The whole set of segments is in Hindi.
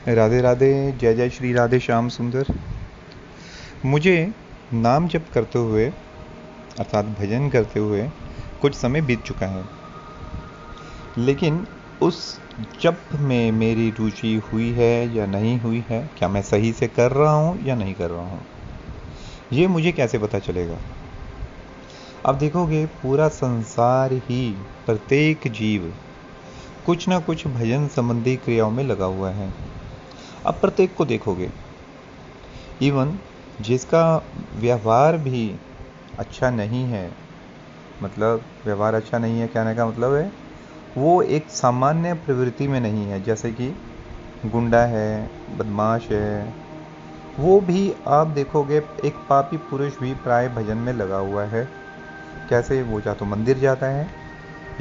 राधे राधे। जय जय श्री राधे श्याम सुंदर। मुझे नाम जप करते हुए अर्थात भजन करते हुए कुछ समय बीत चुका है, लेकिन उस जप में मेरी रुचि हुई है या नहीं हुई है, क्या मैं सही से कर रहा हूँ या नहीं कर रहा हूँ, ये मुझे कैसे पता चलेगा। अब देखोगे, पूरा संसार ही, प्रत्येक जीव कुछ ना कुछ भजन संबंधी क्रियाओं में लगा हुआ है। अब प्रत्येक को देखोगे, इवन जिसका व्यवहार भी अच्छा नहीं है, मतलब व्यवहार अच्छा नहीं है कहने का मतलब है वो एक सामान्य प्रवृत्ति में नहीं है, जैसे कि गुंडा है, बदमाश है, वो भी आप देखोगे एक पापी पुरुष भी प्राय भजन में लगा हुआ है। कैसे? वो या तो मंदिर जाता है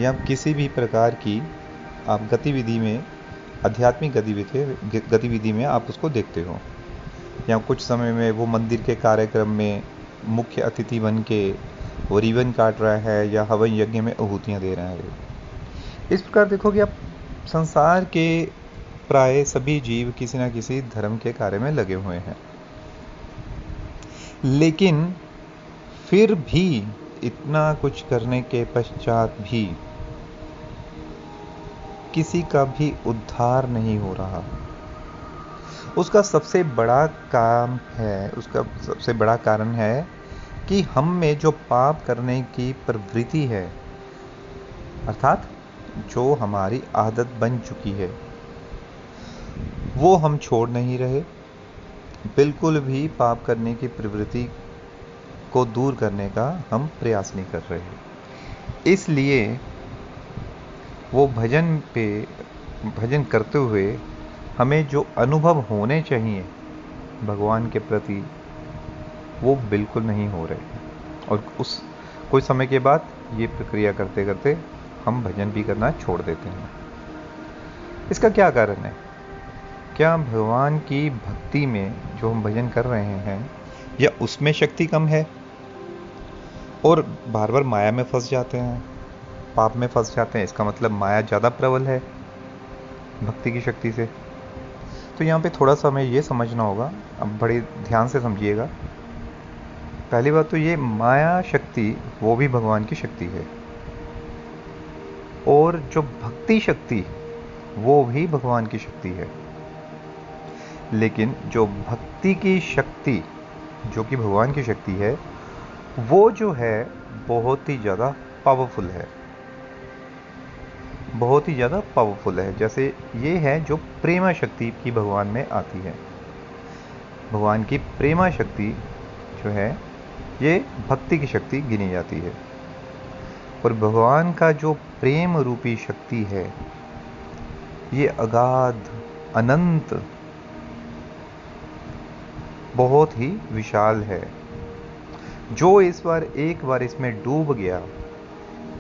या किसी भी प्रकार की आप गतिविधि में, आध्यात्मिक गतिविधि में आप उसको देखते हो, या कुछ समय में वो मंदिर के कार्यक्रम में मुख्य अतिथि बन के वो रिबन काट रहा है या हवन यज्ञ में आहुतियाँ दे रहा है। इस प्रकार देखोगे आप, संसार के प्राय सभी जीव किसी न किसी धर्म के कार्य में लगे हुए हैं, लेकिन फिर भी इतना कुछ करने के पश्चात भी किसी का भी उद्धार नहीं हो रहा। उसका सबसे बड़ा काम है, उसका सबसे बड़ा कारण है कि हम में जो पाप करने की प्रवृत्ति है, अर्थात जो हमारी आदत बन चुकी है, वो हम छोड़ नहीं रहे। बिल्कुल भी पाप करने की प्रवृत्ति को दूर करने का हम प्रयास नहीं कर रहे। इसलिए वो भजन करते हुए हमें जो अनुभव होने चाहिए भगवान के प्रति, वो बिल्कुल नहीं हो रहे। और कुछ समय के बाद ये प्रक्रिया करते करते हम भजन भी करना छोड़ देते हैं। इसका क्या कारण है? क्या भगवान की भक्ति में जो हम भजन कर रहे हैं या उसमें शक्ति कम है और बार बार माया में फंस जाते हैं, पाप में फंस जाते हैं? इसका मतलब माया ज़्यादा प्रबल है भक्ति की शक्ति से। तो यहाँ पे थोड़ा सा हमें ये समझना होगा, अब बड़े ध्यान से समझिएगा। पहली बात तो ये, माया शक्ति वो भी भगवान की शक्ति है, और जो भक्ति शक्ति वो भी भगवान की शक्ति है। लेकिन जो भक्ति की शक्ति जो कि भगवान की शक्ति है, वो जो है बहुत ही ज़्यादा पावरफुल है, बहुत ही ज़्यादा पावरफुल है। जैसे ये है जो प्रेमा शक्ति की भगवान में आती है। भगवान की प्रेमा शक्ति जो है ये भक्ति की शक्ति गिनी जाती है, और भगवान का जो प्रेम रूपी शक्ति है ये अगाध, अनंत, बहुत ही विशाल है। जो एक बार इसमें डूब गया,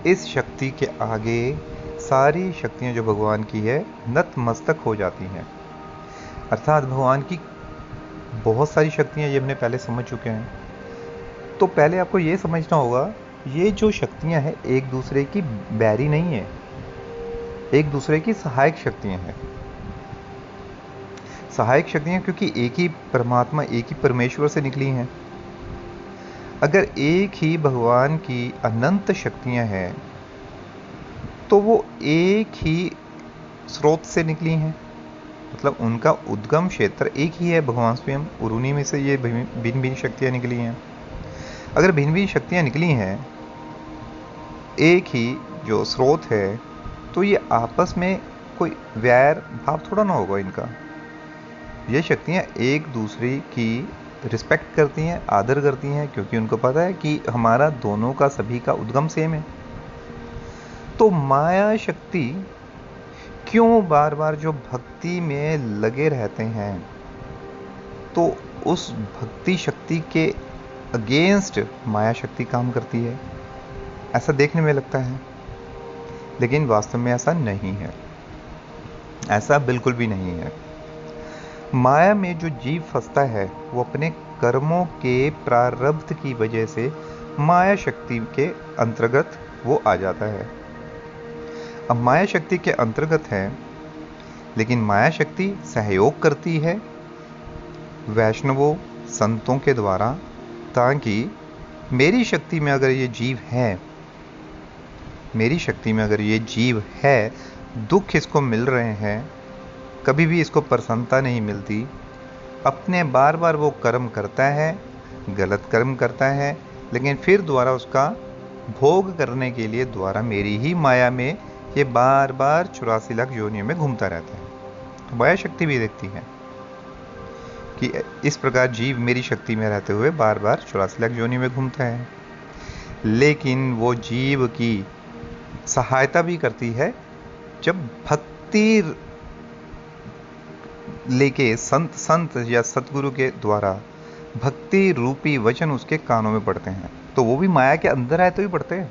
इस शक्ति के आगे सारी शक्तियां जो भगवान की है नतमस्तक हो जाती हैं। अर्थात भगवान की बहुत सारी शक्तियां, ये हमने पहले समझ चुके हैं। तो पहले आपको ये समझना होगा, ये जो शक्तियां हैं एक दूसरे की बैरी नहीं है, एक दूसरे की सहायक शक्तियां हैं। सहायक शक्तियां क्योंकि एक ही परमात्मा, एक ही परमेश्वर से निकली हैं। अगर एक ही भगवान की अनंत शक्तियां हैं तो वो एक ही स्रोत से निकली हैं, मतलब उनका उद्गम क्षेत्र एक ही है, भगवान स्वयं, और उन्हीं में से ये भिन्न भिन्न शक्तियां निकली हैं। अगर भिन्न भिन्न शक्तियां निकली हैं, एक ही जो स्रोत है, तो ये आपस में कोई वैर भाव थोड़ा ना होगा इनका। ये शक्तियां एक दूसरे की रिस्पेक्ट करती हैं, आदर करती हैं, क्योंकि उनको पता है कि हमारा दोनों का, सभी का उद्गम सेम है। तो माया शक्ति क्यों बार बार जो भक्ति में लगे रहते हैं, तो उस भक्ति शक्ति के अगेंस्ट माया शक्ति काम करती है, ऐसा देखने में लगता है। लेकिन वास्तव में ऐसा नहीं है, ऐसा बिल्कुल भी नहीं है। माया में जो जीव फंसता है वो अपने कर्मों के प्रारब्ध की वजह से माया शक्ति के अंतर्गत वो आ जाता है। अब माया शक्ति के अंतर्गत है लेकिन माया शक्ति सहयोग करती है वैष्णवों संतों के द्वारा, ताकि मेरी शक्ति में अगर ये जीव है, मेरी शक्ति में अगर ये जीव है, दुख इसको मिल रहे हैं, कभी भी इसको प्रसन्नता नहीं मिलती, अपने बार बार वो कर्म करता है, गलत कर्म करता है, लेकिन फिर दोबारा उसका भोग करने के लिए दोबारा मेरी ही माया में ये बार बार 84 लाख योनियों में घूमता रहता है। तो माया शक्ति भी देखती है कि इस प्रकार जीव मेरी शक्ति में रहते हुए बार बार 84 लाख योनि में घूमता है। लेकिन वो जीव की सहायता भी करती है जब भक्ति लेके संत या सतगुरु के द्वारा भक्ति रूपी वचन उसके कानों में पड़ते हैं, तो वो भी माया के अंदर आए तो ही पड़ते हैं।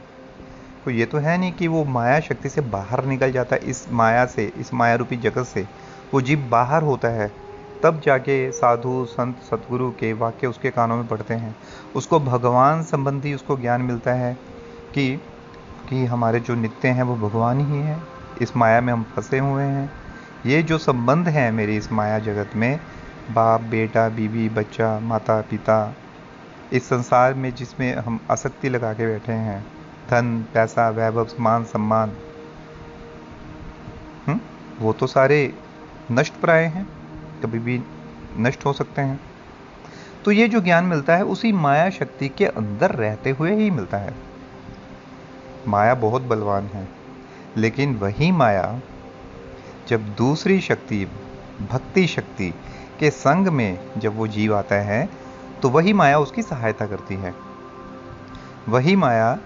तो ये तो है नहीं कि वो माया शक्ति से बाहर निकल जाता है, इस माया से, इस माया रूपी जगत से वो जीव बाहर होता है, तब जाके साधु संत सतगुरु के वाक्य उसके कानों में पड़ते हैं, उसको भगवान संबंधी उसको ज्ञान मिलता है कि हमारे जो नित्य हैं वो भगवान ही हैं, इस माया में हम फंसे हुए हैं, ये जो संबंध है मेरी इस माया जगत में, बाप बेटा बीवी बच्चा माता पिता, इस संसार में जिसमें हम आसक्ति लगा के बैठे हैं, धन पैसा वैभव मान सम्मान, वो तो सारे नष्ट प्राय हैं, कभी भी नष्ट हो सकते हैं। तो ये जो ज्ञान मिलता है उसी माया शक्ति के अंदर रहते हुए ही मिलता है। माया बहुत बलवान है, लेकिन वही माया जब दूसरी शक्ति भक्ति शक्ति के संग में जब वो जीव आता है तो वही माया उसकी सहायता करती है। वही माया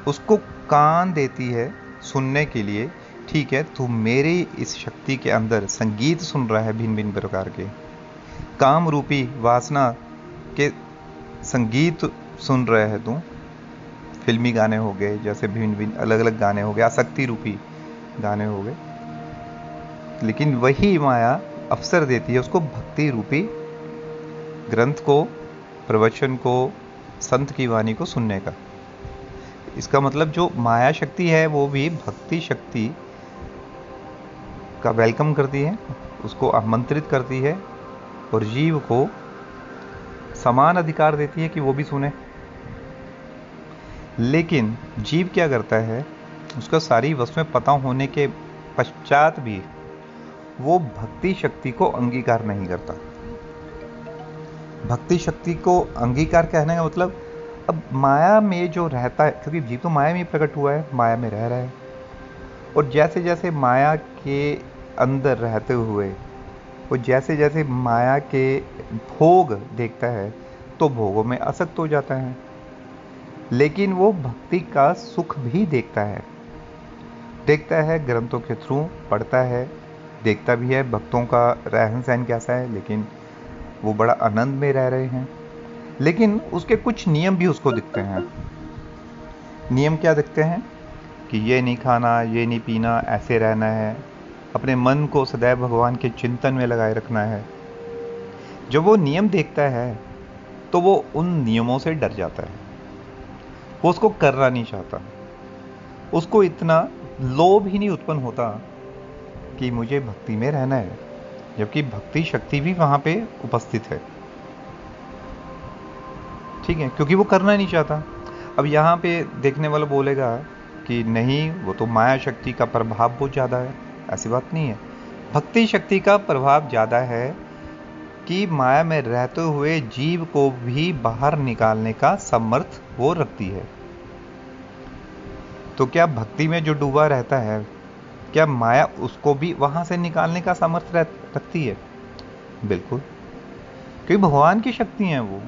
उसको कान देती है सुनने के लिए, ठीक है तू मेरी इस शक्ति के अंदर संगीत सुन रहा है भिन्न भिन्न प्रकार के, काम रूपी वासना के संगीत सुन रहे है तू, फिल्मी गाने हो गए, जैसे भिन्न भिन्न अलग अलग गाने हो गए, आसक्ति रूपी गाने हो गए, लेकिन वही माया अवसर देती है उसको भक्ति रूपी ग्रंथ को, प्रवचन को, संत की वाणी को सुनने का। इसका मतलब जो माया शक्ति है वो भी भक्ति शक्ति का वेलकम करती है, उसको आमंत्रित करती है और जीव को समान अधिकार देती है कि वो भी सुने। लेकिन जीव क्या करता है, उसका सारी वस्तुएं पता होने के पश्चात भी वो भक्ति शक्ति को अंगीकार नहीं करता। भक्ति शक्ति को अंगीकार कहने का मतलब, अब माया में जो रहता है, क्योंकि जीव तो माया में प्रकट हुआ है, माया में रह रहा है, और जैसे जैसे माया के अंदर रहते हुए वो जैसे जैसे माया के भोग देखता है तो भोगों में आसक्त हो जाता है। लेकिन वो भक्ति का सुख भी देखता है, ग्रंथों के थ्रू पढ़ता है, देखता भी है भक्तों का रहन सहन कैसा है, लेकिन वो बड़ा आनंद में रह रहे हैं। लेकिन उसके कुछ नियम भी उसको दिखते हैं। नियम क्या दिखते हैं कि ये नहीं खाना, ये नहीं पीना, ऐसे रहना है, अपने मन को सदैव भगवान के चिंतन में लगाए रखना है। जब वो नियम देखता है तो वो उन नियमों से डर जाता है, वो उसको करना नहीं चाहता, उसको इतना लोभ ही नहीं उत्पन्न होता कि मुझे भक्ति में रहना है, जबकि भक्ति शक्ति भी वहां पे उपस्थित है, ठीक है, क्योंकि वो करना नहीं चाहता। अब यहाँ पे देखने वाला बोलेगा कि नहीं, वो तो माया शक्ति का प्रभाव बहुत ज़्यादा है। ऐसी बात नहीं है, भक्ति शक्ति का प्रभाव ज़्यादा है कि माया में रहते हुए जीव को भी बाहर निकालने का समर्थ वो रखती है। तो क्या भक्ति में जो डूबा रहता है, क्या माया उसको भी वहां से निकालने का सामर्थ्य रखती है? बिल्कुल, क्योंकि भगवान की शक्ति है वो,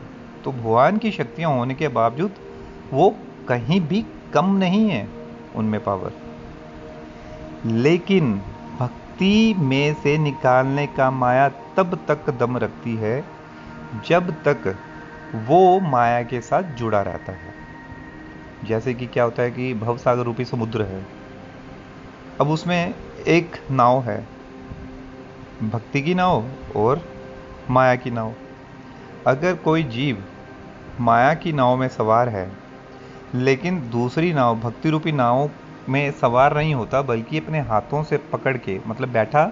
तो भगवान की शक्तियां होने के बावजूद वो कहीं भी कम नहीं है उनमें पावर। लेकिन भक्ति में से निकालने का माया तब तक दम रखती है जब तक वो माया के साथ जुड़ा रहता है। जैसे कि क्या होता है कि भवसागर रूपी समुद्र है, अब उसमें एक नाव है, भक्ति की नाव और माया की नाव। अगर कोई जीव माया की नाव में सवार है लेकिन दूसरी नाव भक्ति रूपी नाव में सवार नहीं होता, बल्कि अपने हाथों से पकड़ के, मतलब बैठा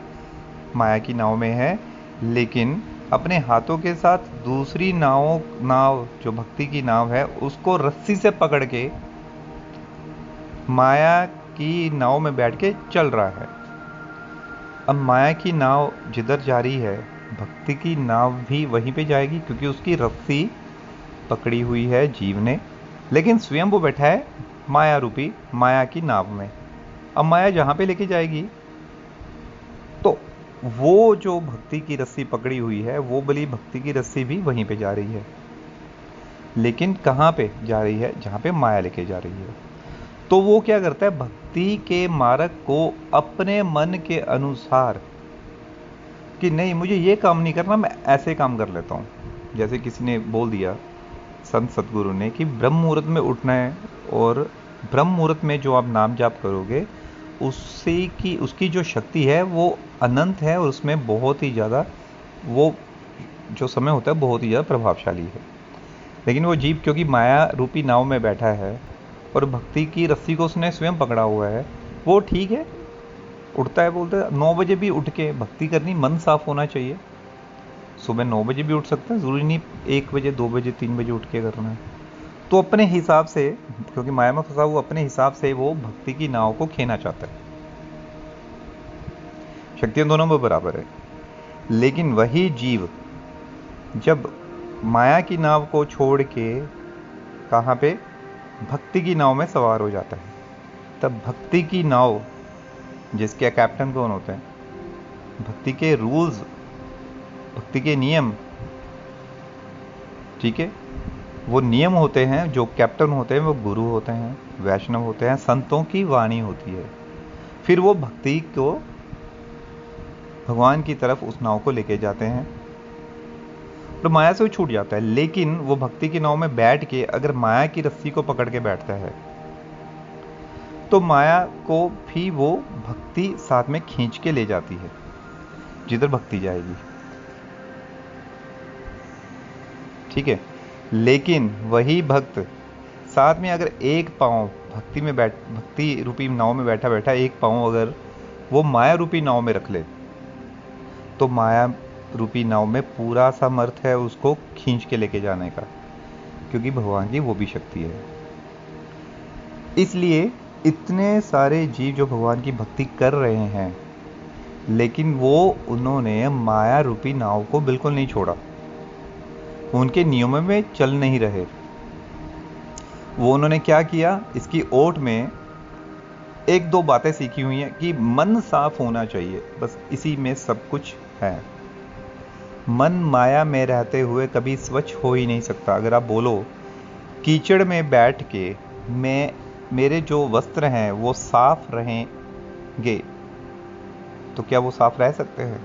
माया की नाव में है, लेकिन अपने हाथों के साथ दूसरी नाव जो भक्ति की नाव है उसको रस्सी से पकड़ के माया की नाव में बैठ के चल रहा है। अब माया की नाव जिधर जा रही है, भक्ति की नाव भी वहीं पे जाएगी, क्योंकि उसकी रस्सी पकड़ी हुई है जीव ने, लेकिन स्वयं वो बैठा है माया रूपी माया की नाव में। अब माया जहां पे लेके जाएगी, तो वो जो भक्ति की रस्सी पकड़ी हुई है, वो बली भक्ति की रस्सी भी वहीं पे जा रही है, लेकिन कहां पे जा रही है? जहां पे माया लेके जा रही है। तो वो क्या करता है? भक्ति के मार्ग को अपने मन के अनुसार, कि नहीं मुझे ये काम नहीं करना, मैं ऐसे काम कर लेता हूं। जैसे किसी ने बोल दिया संत सतगुरु ने कि ब्रह्म मुहूर्त में उठना है, और ब्रह्म मुहूर्त में जो आप नाम जाप करोगे उसकी जो शक्ति है वो अनंत है, और उसमें बहुत ही ज़्यादा वो जो समय होता है बहुत ही ज़्यादा प्रभावशाली है। लेकिन वो जीव क्योंकि माया रूपी नाव में बैठा है और भक्ति की रस्सी को उसने स्वयं पकड़ा हुआ है, वो ठीक है उठता है, बोलते हैं 9 बजे भी उठ के भक्ति करनी, मन साफ होना चाहिए। सुबह 9 बजे भी उठ सकता है, जरूरी नहीं 1 बजे 2 बजे 3 बजे उठ के करना है। तो अपने हिसाब से, क्योंकि माया में फंसा हुआ, अपने हिसाब से वो भक्ति की नाव को खेना चाहता है। शक्तियां दोनों में बराबर है, लेकिन वही जीव जब माया की नाव को छोड़ के कहां पे? भक्ति की नाव में सवार हो जाता है, तब भक्ति की नाव जिसके कैप्टन कौन होते हैं? भक्ति के रूल्स, भक्ति के नियम, ठीक है, वो नियम होते हैं। जो कैप्टन होते हैं वो गुरु होते हैं, वैष्णव होते हैं, संतों की वाणी होती है। फिर वो भक्ति को भगवान की तरफ उस नाव को लेके जाते हैं, तो माया से वो छूट जाता है। लेकिन वो भक्ति की नाव में बैठ के अगर माया की रस्सी को पकड़ के बैठता है, तो माया को भी वो भक्ति साथ में खींच के ले जाती है जिधर भक्ति जाएगी, ठीक है। लेकिन वही भक्त साथ में अगर एक पांव भक्ति रूपी नाव में बैठा बैठा एक पांव अगर वो माया रूपी नाव में रख ले, तो माया रूपी नाव में पूरा सामर्थ है उसको खींच के लेके जाने का, क्योंकि भगवान की वो भी शक्ति है। इसलिए इतने सारे जीव जो भगवान की भक्ति कर रहे हैं, लेकिन उन्होंने माया रूपी नाव को बिल्कुल नहीं छोड़ा, उनके नियमों में चल नहीं रहे। वो उन्होंने क्या किया? इसकी ओट में 1-2 बातें सीखी हुई हैं कि मन साफ होना चाहिए, बस इसी में सब कुछ है। मन माया में रहते हुए कभी स्वच्छ हो ही नहीं सकता। अगर आप बोलो कीचड़ में बैठ के मेरे जो वस्त्र हैं वो साफ रहेंगे, तो क्या वो साफ रह सकते हैं?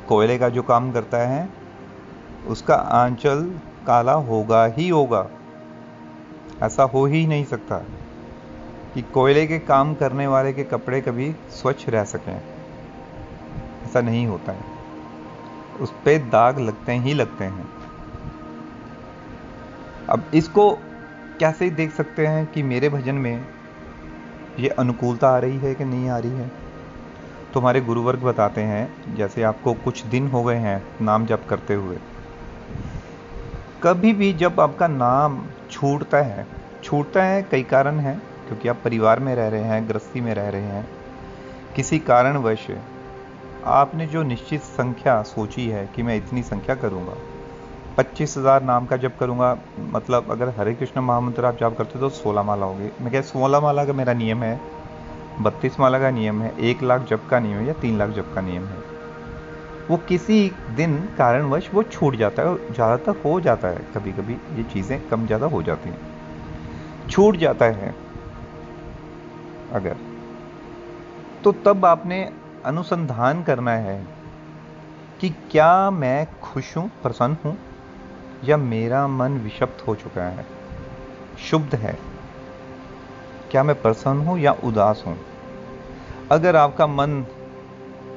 कोयले का जो काम करता है उसका आंचल काला होगा ही होगा, ऐसा हो ही नहीं सकता कि कोयले के काम करने वाले के कपड़े कभी स्वच्छ रह सकें, ऐसा नहीं होता है, उस पे दाग लगते ही लगते हैं। अब इसको कैसे देख सकते हैं कि मेरे भजन में ये अनुकूलता आ रही है कि नहीं आ रही है? तो हमारे गुरुवर्ग बताते हैं, जैसे आपको कुछ दिन हो गए हैं नाम जप करते हुए, कभी भी जब आपका नाम छूटता है, कई कारण हैं, क्योंकि आप परिवार में रह रहे हैं, गृहस्थी में रह रहे हैं, किसी कारणवश आपने जो निश्चित संख्या सोची है कि मैं इतनी संख्या करूंगा, 25,000 नाम का जप करूंगा, मतलब अगर हरे कृष्ण महामंत्र आप जप करते तो 16 माला होगी। मैं क्या 16 माला का मेरा नियम है, 32 माला का नियम है, 1 लाख जप का नियम है, या 3 लाख जप का नियम है, वो किसी दिन कारणवश वो छूट जाता है। ज़्यादातर हो जाता है, कभी कभी ये चीज़ें कम ज़्यादा हो जाती हैं, छूट जाता है अगर, तो तब आपने अनुसंधान करना है कि क्या मैं खुश हूं, प्रसन्न हूं, या मेरा मन विषप्त हो चुका है, शुद्ध है, क्या मैं प्रसन्न हूं या उदास हूं। अगर आपका मन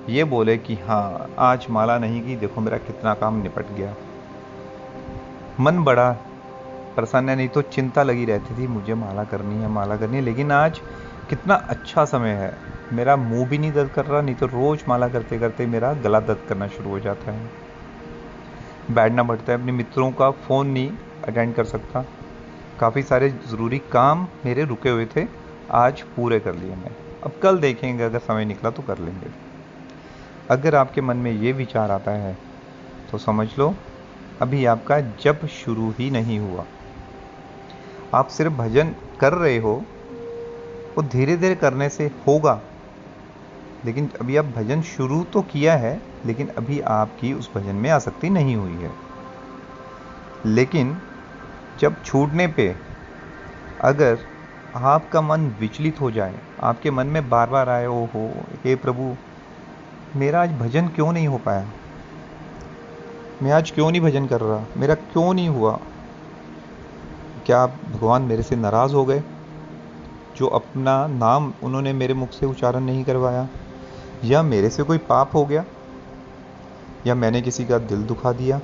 ये बोले कि हाँ आज माला नहीं की, देखो मेरा कितना काम निपट गया, मन बड़ा प्रसन्न है, नहीं तो चिंता लगी रहती थी मुझे माला करनी है, लेकिन आज कितना अच्छा समय है। मेरा मुंह भी नहीं दर्द कर रहा, नहीं तो रोज माला करते करते मेरा गला दर्द करना शुरू हो जाता है, बैठना पड़ता है, अपने मित्रों का फ़ोन नहीं अटेंड कर सकता। काफ़ी सारे ज़रूरी काम मेरे रुके हुए थे, आज पूरे कर लिए मैं। अब कल देखेंगे, अगर समय निकला तो कर लेंगे। अगर आपके मन में ये विचार आता है तो समझ लो अभी आपका जप शुरू ही नहीं हुआ। आप सिर्फ भजन कर रहे हो, वो धीरे धीरे करने से होगा, लेकिन अभी आप भजन शुरू तो किया है, लेकिन अभी आपकी उस भजन में आसक्ति नहीं हुई है। लेकिन जब छूटने पे अगर आपका मन विचलित हो जाए, आपके मन में बार बार आए, ओ हो हे प्रभु मेरा आज भजन क्यों नहीं हो पाया, मैं आज क्यों नहीं भजन कर रहा, मेरा क्यों नहीं हुआ, क्या भगवान मेरे से नाराज़ हो गए जो अपना नाम उन्होंने मेरे मुख से उच्चारण नहीं करवाया, या मेरे से कोई पाप हो गया, या मैंने किसी का दिल दुखा दिया।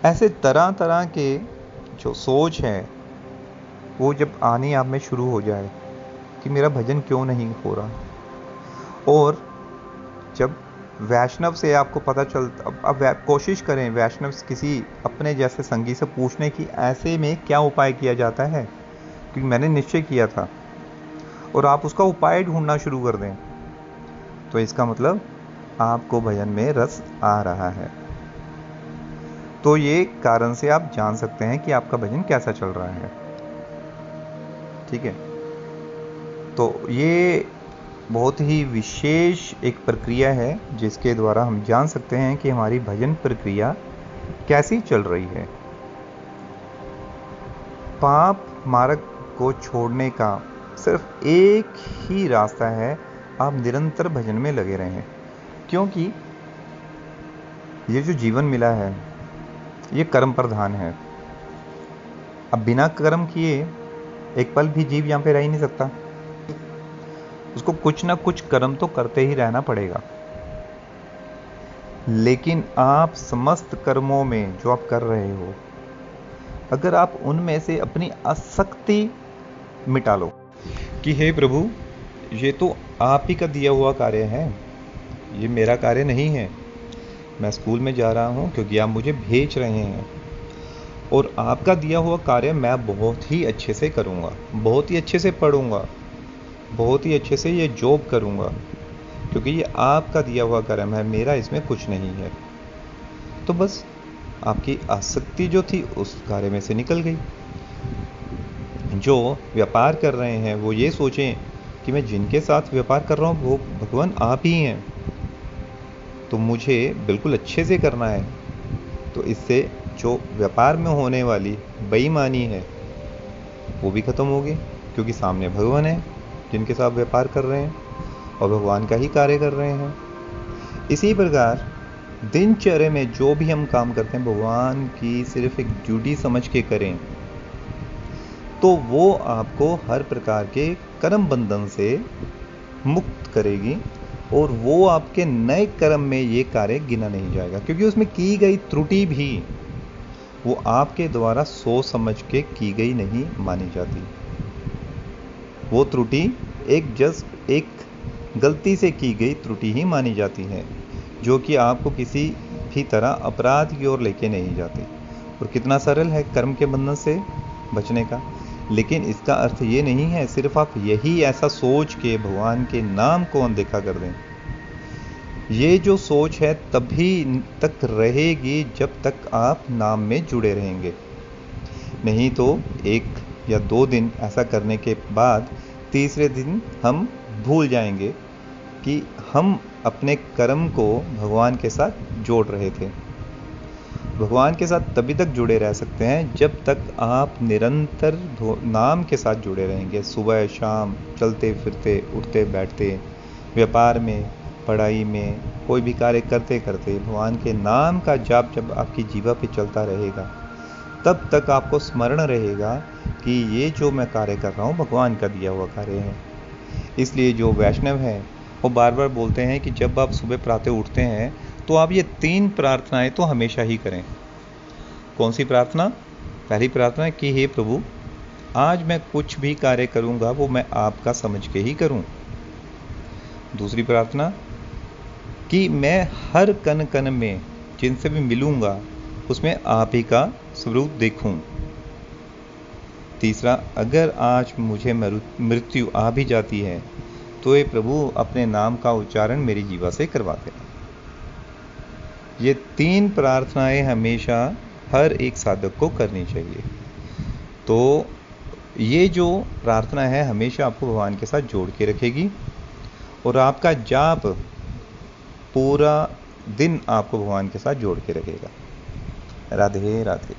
ऐसे तरह तरह के जो सोच है वो जब आने आप में शुरू हो जाए कि मेरा भजन क्यों नहीं हो रहा, और जब वैष्णव से आपको पता चलता, अब कोशिश करें वैष्णव किसी अपने जैसे संगी से पूछने की ऐसे में क्या उपाय किया जाता है, क्योंकि मैंने निश्चय किया था, और आप उसका उपाय ढूंढना शुरू कर दें तो इसका मतलब आपको भजन में रस आ रहा है। तो ये कारण से आप जान सकते हैं कि आपका भजन कैसा चल रहा है। ठीक है, तो ये बहुत ही विशेष एक प्रक्रिया है जिसके द्वारा हम जान सकते हैं कि हमारी भजन प्रक्रिया कैसी चल रही है। पाप मार्ग को छोड़ने का सिर्फ एक ही रास्ता है, आप निरंतर भजन में लगे रहें, क्योंकि ये जो जीवन मिला है ये कर्म प्रधान है। अब बिना कर्म किए एक पल भी जीव यहाँ पे रह ही नहीं सकता, उसको कुछ ना कुछ कर्म तो करते ही रहना पड़ेगा। लेकिन आप समस्त कर्मों में जो आप कर रहे हो, अगर आप उनमें से अपनी आसक्ति मिटा लो कि हे प्रभु ये तो आप ही का दिया हुआ कार्य है, ये मेरा कार्य नहीं है, मैं स्कूल में जा रहा हूँ क्योंकि आप मुझे भेज रहे हैं, और आपका दिया हुआ कार्य मैं बहुत ही अच्छे से करूँगा, बहुत ही अच्छे से पढ़ूँगा, बहुत ही अच्छे से ये जॉब करूँगा, क्योंकि ये आपका दिया हुआ कर्म है, मेरा इसमें कुछ नहीं है। तो बस आपकी आसक्ति जो थी उस कार्य में से निकल गई। जो व्यापार कर रहे हैं वो ये सोचें कि मैं जिनके साथ व्यापार कर रहा हूँ वो भगवान आप ही हैं, तो मुझे बिल्कुल अच्छे से करना है। तो इससे जो व्यापार में होने वाली बेईमानी है वो भी खत्म होगी, क्योंकि सामने भगवान है जिनके साथ व्यापार कर रहे हैं और भगवान का ही कार्य कर रहे हैं। इसी प्रकार दिनचर्या में जो भी हम काम करते हैं भगवान की सिर्फ एक ड्यूटी समझ के करें, तो वो आपको हर प्रकार के कर्म बंधन से मुक्त करेगी, और वो आपके नए कर्म में ये कार्य गिना नहीं जाएगा, क्योंकि उसमें की गई त्रुटि भी वो आपके द्वारा सोच समझ के की गई नहीं मानी जाती। वो त्रुटि एक गलती से की गई त्रुटि ही मानी जाती है, जो कि आपको किसी भी तरह अपराध की ओर लेके नहीं जाती। और कितना सरल है कर्म के बंधन से बचने का। लेकिन इसका अर्थ ये नहीं है सिर्फ आप यही ऐसा सोच के भगवान के नाम को अनदेखा कर दें। ये जो सोच है तभी तक रहेगी जब तक आप नाम में जुड़े रहेंगे, नहीं तो 1 या 2 दिन ऐसा करने के बाद तीसरे दिन हम भूल जाएंगे कि हम अपने कर्म को भगवान के साथ जोड़ रहे थे। भगवान के साथ तभी तक जुड़े रह सकते हैं जब तक आप निरंतर नाम के साथ जुड़े रहेंगे। सुबह शाम चलते फिरते उठते बैठते, व्यापार में, पढ़ाई में, कोई भी कार्य करते करते भगवान के नाम का जाप जब आपकी जीवा पे चलता रहेगा, तब तक आपको स्मरण रहेगा कि ये जो मैं कार्य कर रहा हूँ भगवान का दिया हुआ कार्य है। इसलिए जो वैष्णव हैं वो बार बार बोलते हैं कि जब आप सुबह प्रातः उठते हैं तो आप ये 3 प्रार्थनाएं तो हमेशा ही करें। कौन सी प्रार्थना? पहली प्रार्थना है कि हे प्रभु आज मैं कुछ भी कार्य करूंगा वो मैं आपका समझ के ही करूं। दूसरी प्रार्थना कि मैं हर कण कण में जिनसे भी मिलूंगा उसमें आप ही का स्वरूप देखूं। तीसरा, अगर आज मुझे मृत्यु आ भी जाती है तो ये प्रभु अपने नाम का उच्चारण मेरी जीवा से करवा देना। ये 3 प्रार्थनाएं हमेशा हर एक साधक को करनी चाहिए। तो ये जो प्रार्थना है हमेशा आपको भगवान के साथ जोड़ के रखेगी और आपका जाप पूरा दिन आपको भगवान के साथ जोड़ के रखेगा। राधे राधे।